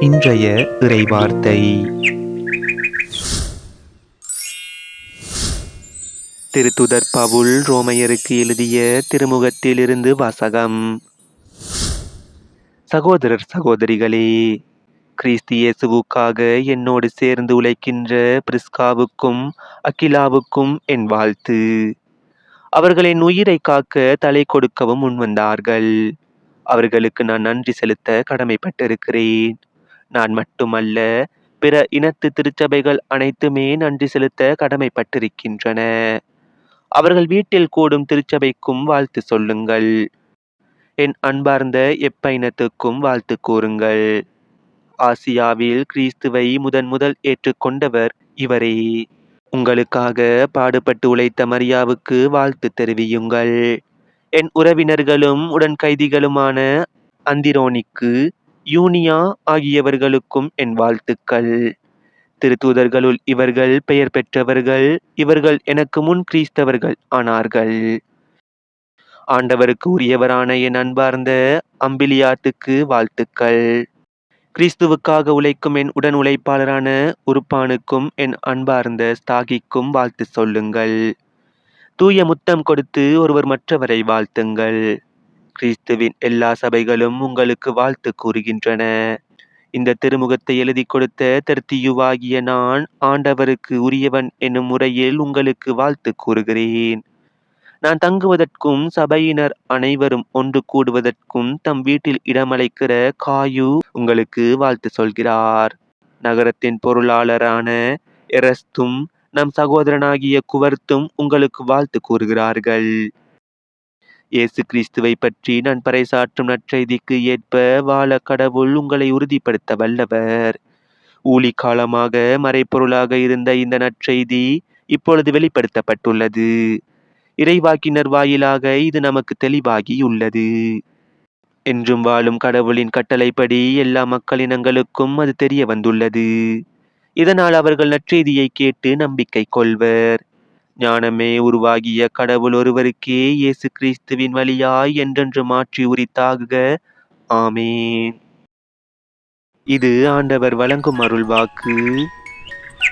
இன்றைய இறைவார்த்தை திருத்துதர் பவுல் ரோமையருக்கு எழுதிய திருமுகத்திலிருந்து வாசகம். சகோதரர் சகோதரிகளே, கிறிஸ்து இயேசுவுக்காக என்னோடு சேர்ந்து உழைக்கின்ற பிரிஸ்காவுக்கும் அகிலாவுக்கும் என் வாழ்த்து. அவர்கள் என் உயிரை காக்க தலை கொடுக்கவும் முன்வந்தார்கள். அவர்களுக்கு நான் நன்றி செலுத்த கடமைப்பட்டிருக்கிறேன். நான் மட்டுமல்ல, பிற இனத்து திருச்சபைகள் அனைத்துமே நன்றி செலுத்த கடமைப்பட்டிருக்கின்றன. அவர்கள் வீட்டில் கூடும் திருச்சபைக்கும் வாழ்த்து சொல்லுங்கள். என் அன்பார்ந்த எப்ப இனத்துக்கும் வாழ்த்து கூறுங்கள். ஆசியாவில் கிறிஸ்துவை முதல் ஏற்றுக்கொண்டவர் இவரே. உங்களுக்காக பாடுபட்டு உழைத்த மரியாவுக்கு வாழ்த்து தெரிவியுங்கள். என் உறவினர்களும் உடன் கைதிகளுமான அந்திரோனிக்கு, யூனியா ஆகியவர்களுக்கும் என் வாழ்த்துக்கள். திருத்தூதர்களுள் இவர்கள் பெயர் பெற்றவர்கள். இவர்கள் எனக்கு முன் கிறிஸ்தவர்கள் ஆனார்கள். ஆண்டவருக்கு உரியவரான என் அன்பார்ந்த அம்பிலியாத்துக்கு வாழ்த்துக்கள். கிறிஸ்துவுக்காக உழைக்கும் என் உடன் உழைப்பாளரான உருப்பானுக்கும் என் அன்பார்ந்த ஸ்தாகிக்கும் வாழ்த்து சொல்லுங்கள். தூய முத்தம் கொடுத்து ஒருவர் மற்றவரை வாழ்த்துங்கள். கிறிஸ்துவின் எல்லா சபைகளும் உங்களுக்கு வாழ்த்து கூறுகின்றன. இந்த திருமுகத்தை எழுதி கொடுத்த தெர்த்தியுவாகிய நான் ஆண்டவருக்கு உரியவன் என்னும் முறையில் உங்களுக்கு வாழ்த்து கூறுகிறேன். நான் தங்குவதற்கும் சபையினர் அனைவரும் ஒன்று கூடுவதற்கும் தம் வீட்டில் இடமளிக்கிற காயு உங்களுக்கு வாழ்த்து சொல்கிறார். நகரத்தின் பொருளாளரான எரஸ்தும் நம் சகோதரனாகிய குவர்த்தும் உங்களுக்கு வாழ்த்து கூறுகிறார்கள். இயேசு கிறிஸ்துவை பற்றி நான் பறைசாற்றும் நற்செய்திக்கு ஏற்ப வாழ கடவுள் உங்களை உறுதிப்படுத்த வல்லவர். ஊழி காலமாக மறைப்பொருளாக இருந்த இந்த நற்செய்தி இப்பொழுது வெளிப்படுத்தப்பட்டுள்ளது. இறைவாக்கினர் வாயிலாக இது நமக்கு தெளிவாகியுள்ளது. என்றும் வாழும் கடவுளின் கட்டளைப்படி எல்லா மக்களினங்களுக்கும் அது தெரிய வந்துள்ளது. இதனால் அவர்கள் நற்செய்தியை கேட்டு நம்பிக்கை கொள்வர். ஞானமே உருவாகிய கடவுள் ஒருவருக்கே இயேசு கிறிஸ்துவின் வழியாய் என்றென்று மாற்றி உரித்தாகுக. ஆமேன். இது ஆண்டவர் வழங்கும் அருள்வாக்கு.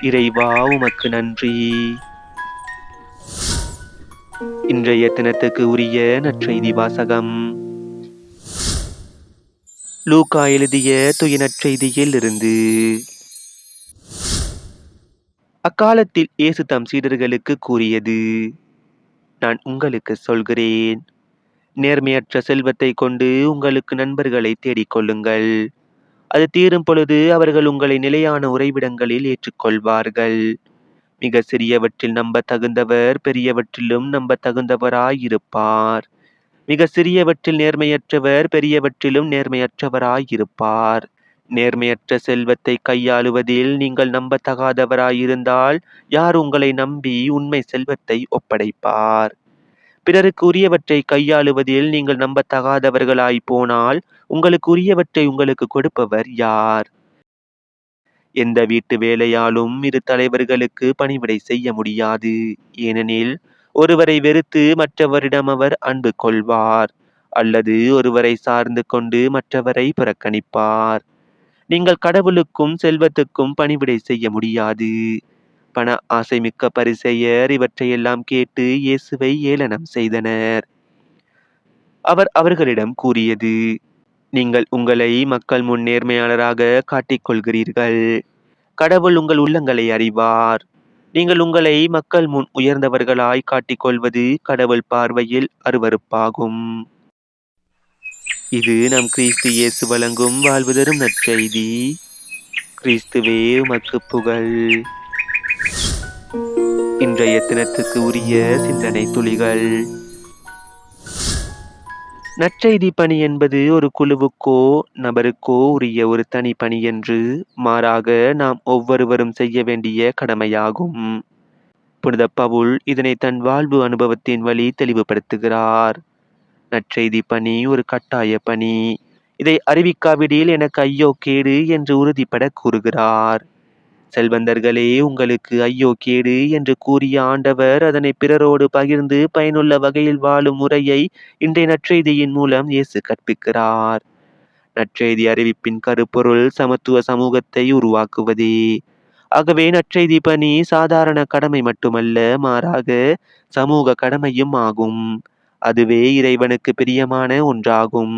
இறைவா உமக்கு நன்றி. இன்றைய தினத்துக்கு உரிய நற்செய்தி வாசகம். லூக்கா எழுதிய தூய நற்செய்தியில் இருந்து. அக்காலத்தில் இயேசு தம் சீடர்களுக்கு கூறியது, நான் உங்களுக்கு சொல்கிறேன், நேர்மையற்ற செல்வத்தை கொண்டு உங்களுக்கு நண்பர்களை தேடிக்கொள்ளுங்கள். அது தீரும் பொழுது அவர்கள் உங்களை நிலையான உறைவிடங்களில் ஏற்றுக்கொள்வார்கள். மிக சிறியவற்றில் நம்ப தகுந்தவர் பெரியவற்றிலும் நம்ப தகுந்தவராயிருப்பார். மிக சிறியவற்றில் நேர்மையற்றவர் பெரியவற்றிலும் நேர்மையற்றவராயிருப்பார். நேர்மையற்ற செல்வத்தை கையாளுவதில் நீங்கள் நம்பத்தகாதவராயிருந்தால் யார் உங்களை நம்பி உண்மை செல்வத்தை ஒப்படைப்பார்? பிறருக்கு உரியவற்றை கையாளுவதில் நீங்கள் நம்பத்தகாதவர்களாய் போனால் உங்களுக்கு உரியவற்றை உங்களுக்கு கொடுப்பவர் யார்? எந்த வீட்டு வேலையாலும் இரு தலைவர்களுக்கு பணிவிடை செய்ய முடியாது. ஏனெனில் ஒருவரை வெறுத்து மற்றவரிடம் அவர் அன்பு கொள்வார், அல்லது ஒருவரை சார்ந்து கொண்டு மற்றவரை புறக்கணிப்பார். நீங்கள் கடவுளுக்கும் செல்வத்துக்கும் பணிவிடை செய்ய முடியாது. பண ஆசைமிக்க பரிசேயர் இவற்றையெல்லாம் கேட்டு இயேசுவை ஏளனம் செய்தனர். அவர் அவர்களிடம் கூறியது, நீங்கள் உங்களை மக்கள் முன் நேர்மையாளராக காட்டிக்கொள்கிறீர்கள். கடவுள் உங்கள் உள்ளங்களை அறிவார். நீங்கள் உங்களை மக்கள் முன் உயர்ந்தவர்களாய் காட்டிக்கொள்வது கடவுள் பார்வையில் அருவருப்பாகும். இது நம் கிறிஸ்து இயேசு வழங்கும் வாழ்வு தரும் நற்செய்தி. கிறிஸ்துவே உமக்கு புகழ். இன்றைய தினத்துக்கு உரிய சிந்தனை துளிகள். நற்செய்தி பணி என்பது ஒரு குழுவுக்கோ நபருக்கோ உரிய ஒரு தனி பணி என்று, மாறாக நாம் ஒவ்வொருவரும் செய்ய வேண்டிய கடமையாகும். புனித பவுல் இதனை தன் வாழ்வு அனுபவத்தின் வழி தெளிவுபடுத்துகிறார். நற்செய்தி பணி ஒரு கட்டாய பணி. இதை அறிவிக்காவிடில் எனக்கு ஐயோ கேடு என்று உறுதிப்பட கூறுகிறார். செல்வந்தர்களே, உங்களுக்கு ஐயோ கேடு என்று கூறிய ஆண்டவர் அதனை பிறரோடு பகிர்ந்து பயனுள்ள வகையில் வாழும் முறையை இன்றைய நற்செய்தியின் மூலம் இயேசு கற்பிக்கிறார். நற்செய்தி அறிவிப்பின் கருப்பொருள் சமத்துவ சமூகத்தை உருவாக்குவதே. ஆகவே நற்செய்தி பணி சாதாரண கடமை மட்டுமல்ல, மாறாக சமூக கடமையும் ஆகும். அதுவே இறைவனுக்கு பிரியமான ஒன்றாகும்.